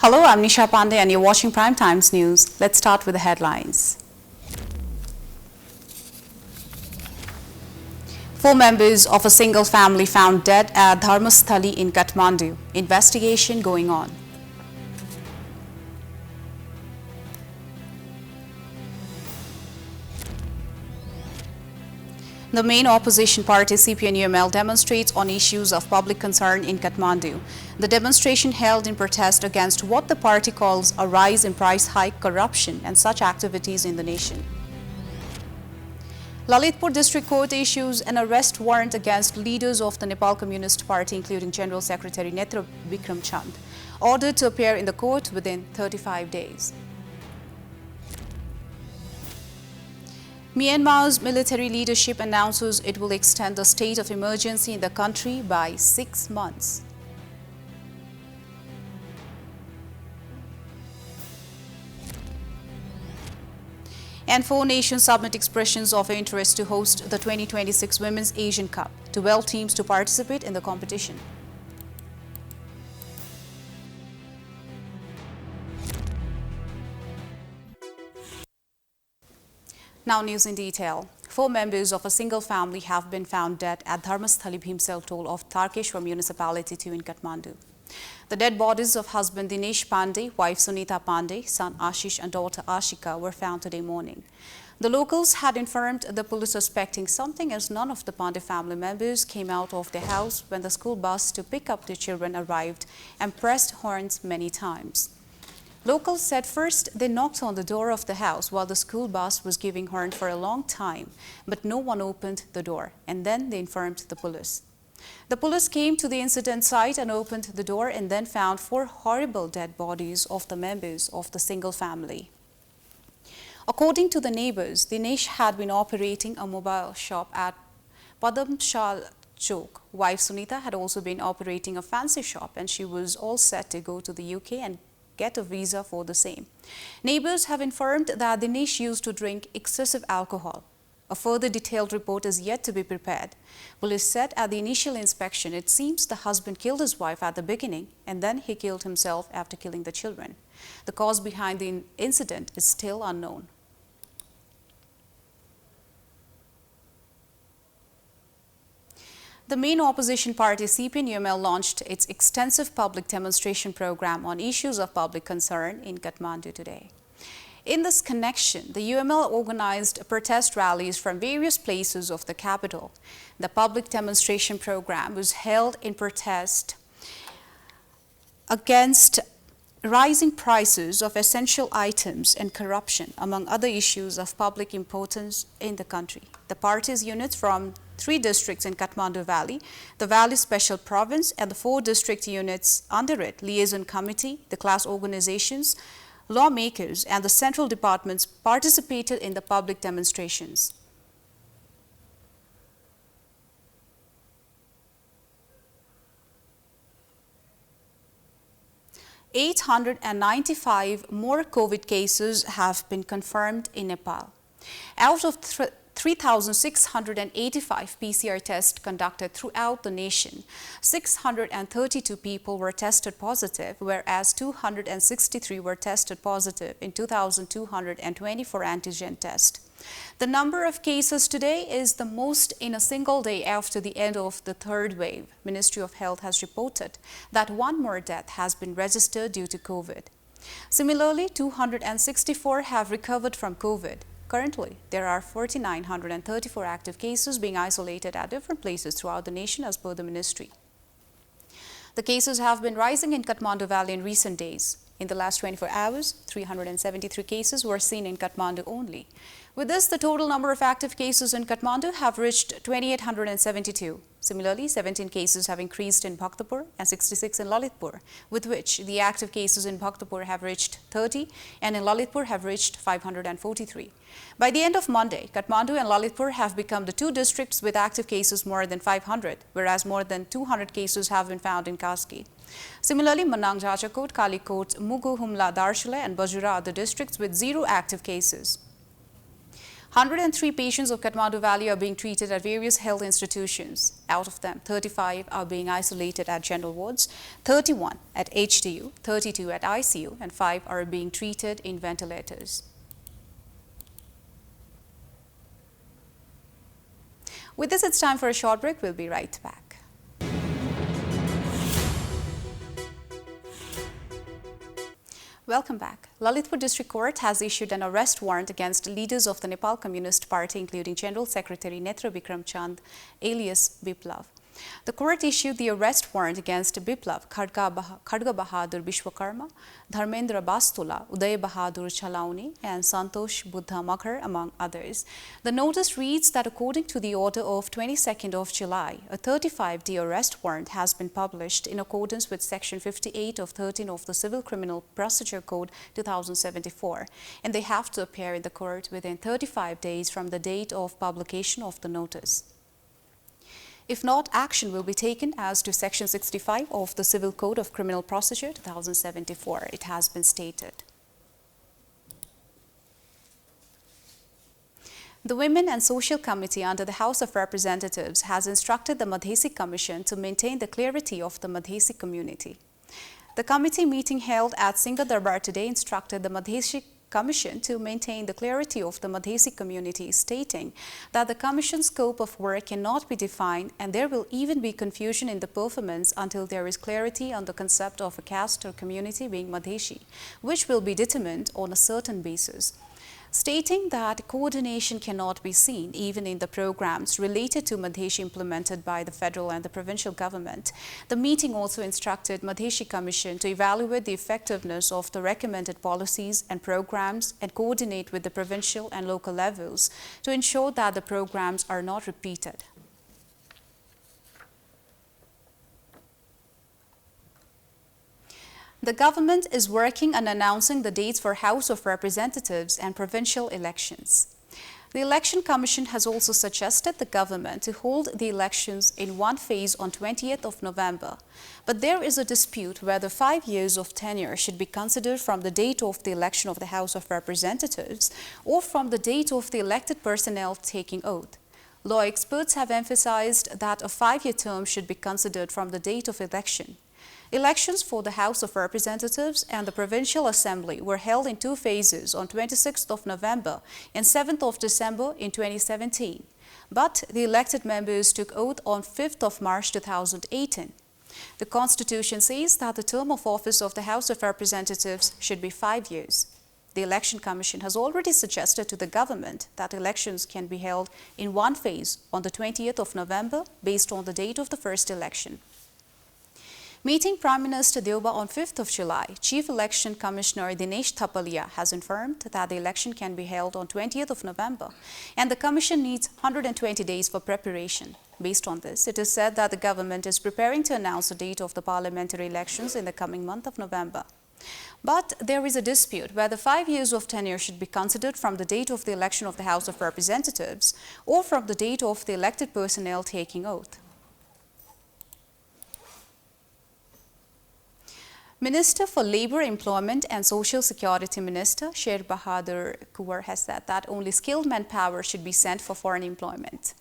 Hello, I'm NishaPandey and you're watching Prime Times News. Let's start with the headlines. 4 members of a single family found dead at Dharmasthali in Kathmandu. Investigation going on. The main opposition party CPN-UML demonstrates on issues of public concern in Kathmandu. The demonstration held in protest against what the party calls a rise in price hike, corruption and such activities in the nation. Lalitpur District Court issues an arrest warrant against leaders of the Nepal Communist Party including General Secretary Netra Bikram Chand, ordered to appear in the court within 35 days. Myanmar's military leadership announces it will extend the state of emergency in the country by 6 months. And 4 nations submit expressions of interest to host the 2026 Women's Asian Cup. 12 teams to participate in the competition. Now news in detail. 4 members of a single family have been found dead at Dharmasthali Bhimsel toll of Tarkeshwar Municipality 2 in Kathmandu. The dead bodies of husband NishaPandey, wife Sunita Pandey, son Ashish and daughter Ashika were found today morning. The locals had informed the police suspecting something as none of the Pandey family members came out of their house when the school bus to pick up the children arrived and pressed horns many times. Locals said first they knocked on the door of the house while the school bus was giving horn for a long time, but no one opened the door, and then they informed the police. The police came to the incident site and opened the door and then found 4 horrible dead bodies of the members of the single family. According to the neighbors, Dinesh had been operating a mobile shop at Padamshal Chowk. Wife Sunita had also been operating a fancy shop and she was all set to go to the UK and get a visa for the same. Neighbors have informed that Dinesh used to drink excessive alcohol. A further detailed report is yet to be prepared. Police said at the initial inspection, it seems the husband killed his wife at the beginning and then he killed himself after killing the children. The cause behind the incident is still unknown. The main opposition party CPN-UML launched its extensive public demonstration program on issues of public concern in Kathmandu today. In this connection, the UML organized protest rallies from various places of the capital. The public demonstration program was held in protest against rising prices of essential items and corruption, among other issues of public importance in the country. The party's units from 3 districts in Kathmandu Valley, the Valley Special Province and the 4 district units under it, Liaison Committee, the class organizations, lawmakers and the central departments participated in the public demonstrations. "895 more COVID cases have been confirmed in Nepal. Out of 3,685 PCR tests conducted throughout the nation, 632 people were tested positive, whereas 263 were tested positive in 2,224 antigen tests. The number of cases today is the most in a single day after the end of the 3rd wave. Ministry of Health has reported that 1 more death has been registered due to COVID. Similarly, 264 have recovered from COVID. Currently, there are 4,934 active cases being isolated at different places throughout the nation as per the ministry. The cases have been rising in Kathmandu Valley in recent days. In the last 24 hours, 373 cases were seen in Kathmandu only. With this, the total number of active cases in Kathmandu have reached 2,872. Similarly, 17 cases have increased in Bhaktapur and 66 in Lalitpur, with which the active cases in Bhaktapur have reached 30 and in Lalitpur have reached 543. By the end of Monday, Kathmandu and Lalitpur have become the 2 districts with active cases more than 500, whereas more than 200 cases have been found in Kaski. Similarly, Manang Jachakot, Kalikot, Mugu, Humla, Darshula and Bajura are the districts with 0 active cases. 103 patients of Kathmandu Valley are being treated at various health institutions. Out of them, 35 are being isolated at general wards, 31 at HDU, 32 at ICU, and 5 are being treated in ventilators. With this, it's time for a short break. We'll be right back. Welcome back. Lalitpur District Court has issued an arrest warrant against leaders of the Nepal Communist Party, including General Secretary Netra Bikram Chand, alias Biplav. The court issued the arrest warrant against Biplav, Khadga Bahadur Bishwakarma, Dharmendra Bastula, Uday Bahadur Chalauni, and Santosh Buddha Makhar, among others. The notice reads that according to the order of 22nd of July, a 35-day arrest warrant has been published in accordance with Section 58 of 13 of the Civil Criminal Procedure Code 2074, and they have to appear in the court within 35 days from the date of publication of the notice. If not, action will be taken as to Section 65 of the Civil Code of Criminal Procedure 2074, it has been stated. The Women and Social Committee under the House of Representatives has instructed the Madhesi Commission to maintain the clarity of the Madhesi community. The committee meeting held at Singha Darbar today instructed the Madhesi Commission to maintain the clarity of the Madhesi community, stating that the Commission's scope of work cannot be defined and there will even be confusion in the performance until there is clarity on the concept of a caste or community being Madhesi, which will be determined on a certain basis. Stating that coordination cannot be seen even in the programs related to Madheshi implemented by the federal and the provincial government. The meeting also instructed Madheshi Commission to evaluate the effectiveness of the recommended policies and programs and coordinate with the provincial and local levels to ensure that the programs are not repeated. The government is working on announcing the dates for House of Representatives and provincial elections. The Election Commission has also suggested the government to hold the elections in one phase on 20th of November. But there is a dispute whether 5 years of tenure should be considered from the date of the election of the House of Representatives or from the date of the elected personnel taking oath. Law experts have emphasized that a 5-year term should be considered from the date of election. Elections for the House of Representatives and the Provincial Assembly were held in 2 phases on 26th of November and 7th of December in 2017. But the elected members took oath on 5th of March 2018. The Constitution says that the term of office of the House of Representatives should be 5 years. The Election Commission has already suggested to the government that elections can be held in one phase on the 20th of November based on the date of the first election. Meeting Prime Minister Deuba on 5th of July, Chief Election Commissioner Dinesh Thapalia has informed that the election can be held on 20th of November and the Commission needs 120 days for preparation. Based on this, it is said that the government is preparing to announce the date of the parliamentary elections in the coming month of November. But there is a dispute whether 5 years of tenure should be considered from the date of the election of the House of Representatives or from the date of the elected personnel taking oath. Minister for Labour, Employment and Social Security Minister Sher Bahadur Kuwar has said that only skilled manpower should be sent for foreign employment.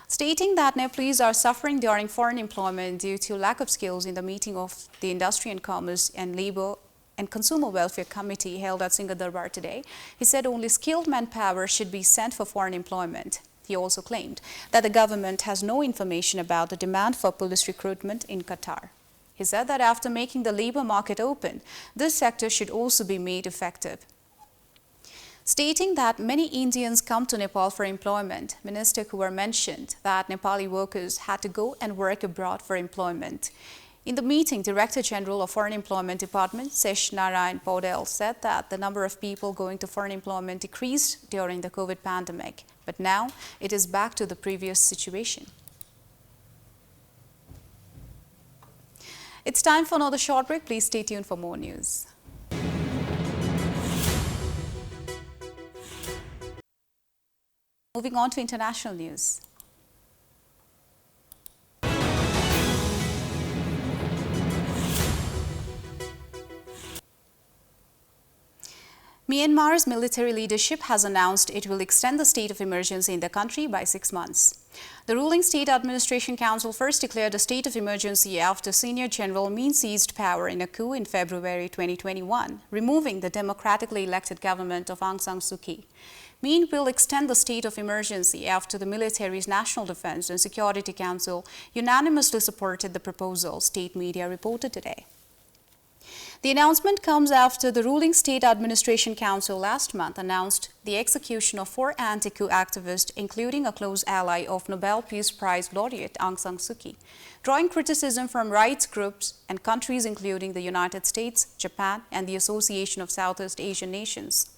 Stating that Nepalese are suffering during foreign employment due to lack of skills in the meeting of the Industry and Commerce and Labour and Consumer Welfare Committee held at Singha Darbar today, he said only skilled manpower should be sent for foreign employment. He also claimed that the government has no information about the demand for police recruitment in Qatar. He said that after making the labour market open, this sector should also be made effective. Stating that many Indians come to Nepal for employment, Minister Kuwar mentioned that Nepali workers had to go and work abroad for employment. In the meeting, Director General of Foreign Employment Department, Sesh Narayan Paudel, said that the number of people going to foreign employment decreased during the COVID pandemic, but now it is back to the previous situation. It's time for another short break. Please stay tuned for more news. Moving on to international news. Myanmar's military leadership has announced it will extend the state of emergency in the country by 6 months. The ruling State Administration Council first declared a state of emergency after Senior General Min seized power in a coup in February 2021, removing the democratically elected government of Aung San Suu Kyi. Min will extend the state of emergency after the military's National Defense and Security Council unanimously supported the proposal, state media reported today. The announcement comes after the ruling State Administration Council last month announced the execution of 4 anti-coup activists, including a close ally of Nobel Peace Prize laureate Aung San Suu Kyi, drawing criticism from rights groups and countries including the United States, Japan, and the Association of Southeast Asian Nations.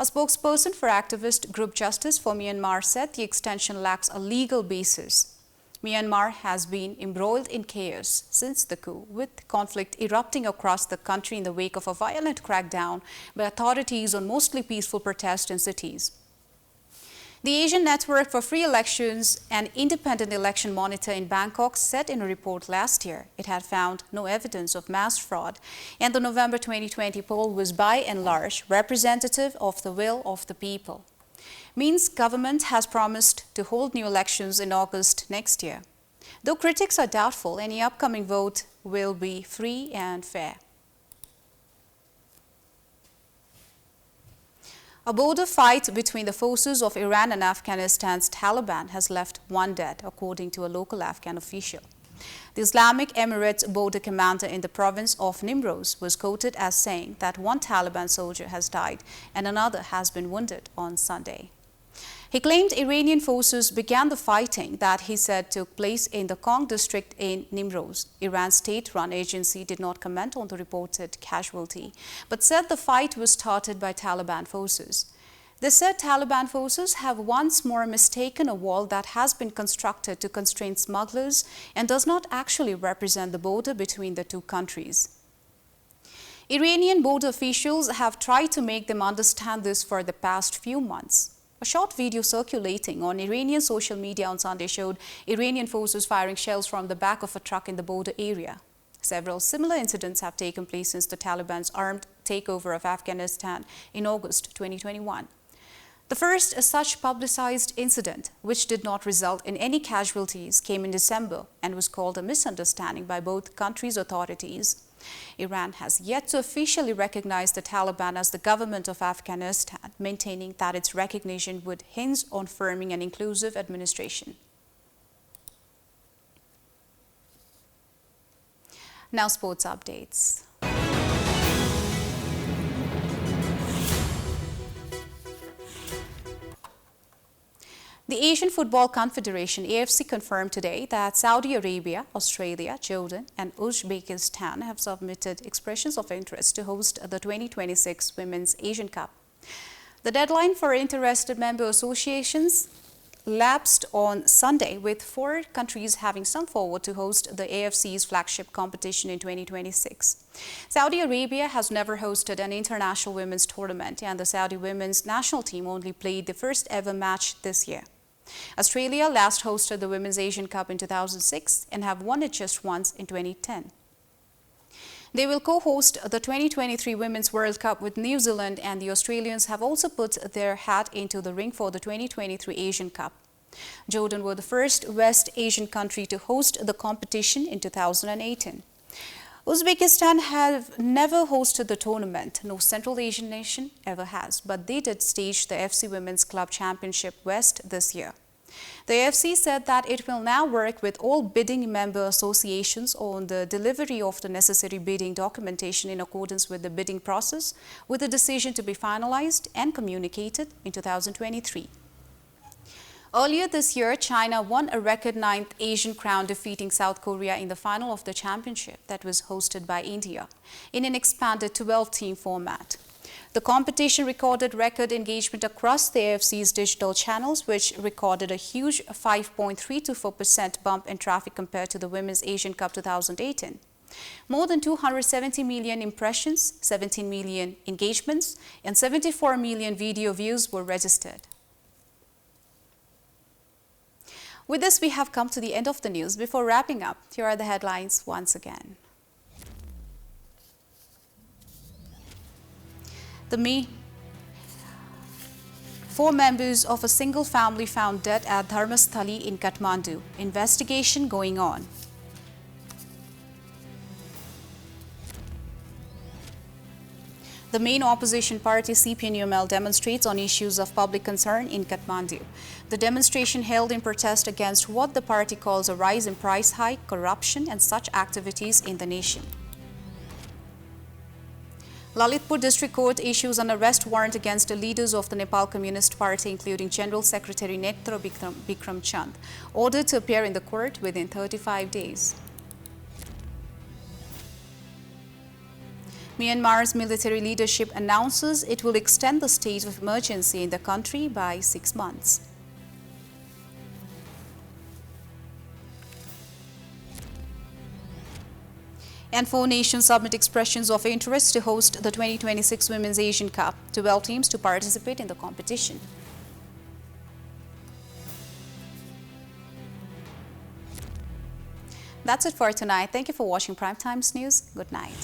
A spokesperson for activist group Justice for Myanmar said the extension lacks a legal basis. Myanmar has been embroiled in chaos since the coup, with conflict erupting across the country in the wake of a violent crackdown by authorities on mostly peaceful protests in cities. The Asian Network for Free Elections, an independent election monitor in Bangkok, said in a report last year it had found no evidence of mass fraud, and the November 2020 poll was by and large representative of the will of the people. Min's government has promised to hold new elections in August next year, though critics are doubtful any upcoming vote will be free and fair. A border fight between the forces of Iran and Afghanistan's Taliban has left 1 dead, according to a local Afghan official. The Islamic Emirates border commander in the province of Nimroz was quoted as saying that 1 Taliban soldier has died and another has been wounded on Sunday. He claimed Iranian forces began the fighting that he said took place in the Kong district in Nimroz. Iran's state-run agency did not comment on the reported casualty, but said the fight was started by Taliban forces. They said Taliban forces have once more mistaken a wall that has been constructed to constrain smugglers and does not actually represent the border between the 2 countries. Iranian border officials have tried to make them understand this for the past few months. A short video circulating on Iranian social media on Sunday showed Iranian forces firing shells from the back of a truck in the border area. Several similar incidents have taken place since the Taliban's armed takeover of Afghanistan in August 2021. The first such publicized incident, which did not result in any casualties, came in December and was called a misunderstanding by both countries' authorities. Iran has yet to officially recognize the Taliban as the government of Afghanistan, maintaining that its recognition would hinge on forming an inclusive administration. Now, sports updates. The Asian Football Confederation (AFC) confirmed today that Saudi Arabia, Australia, Jordan and Uzbekistan have submitted expressions of interest to host the 2026 Women's Asian Cup. The deadline for interested member associations lapsed on Sunday, with 4 countries having come forward to host the AFC's flagship competition in 2026. Saudi Arabia has never hosted an international women's tournament, and the Saudi women's national team only played the first ever match this year. Australia last hosted the Women's Asian Cup in 2006 and have won it just once in 2010. They will co-host the 2023 Women's World Cup with New Zealand, and the Australians have also put their hat into the ring for the 2023 Asian Cup. Jordan were the first West Asian country to host the competition in 2018. Uzbekistan have never hosted the tournament. No Central Asian nation ever has, but they did stage the FC Women's Club Championship West this year. The AFC said that it will now work with all bidding member associations on the delivery of the necessary bidding documentation in accordance with the bidding process, with a decision to be finalized and communicated in 2023. Earlier this year, China won a record 9th Asian crown, defeating South Korea in the final of the championship that was hosted by India in an expanded 12-team format. The competition recorded record engagement across the AFC's digital channels, which recorded a huge 5.324% bump in traffic compared to the Women's Asian Cup 2018. More than 270 million impressions, 17 million engagements, and 74 million video views were registered. With this, we have come to the end of the news. Before wrapping up, here are the headlines once again. 4 members of a single family found dead at Dharmasthali in Kathmandu. Investigation going on. The main opposition party CPNUML demonstrates on issues of public concern in Kathmandu. The demonstration held in protest against what the party calls a rise in price hike, corruption and such activities in the nation. Lalitpur District Court issues an arrest warrant against the leaders of the Nepal Communist Party, including General Secretary Netra Bikram Chand, ordered to appear in the court within 35 days. Myanmar's military leadership announces it will extend the state of emergency in the country by 6 months. And 4 nations submit expressions of interest to host the 2026 Women's Asian Cup. 12 teams to participate in the competition. That's it for tonight. Thank you for watching Prime Times News. Good night.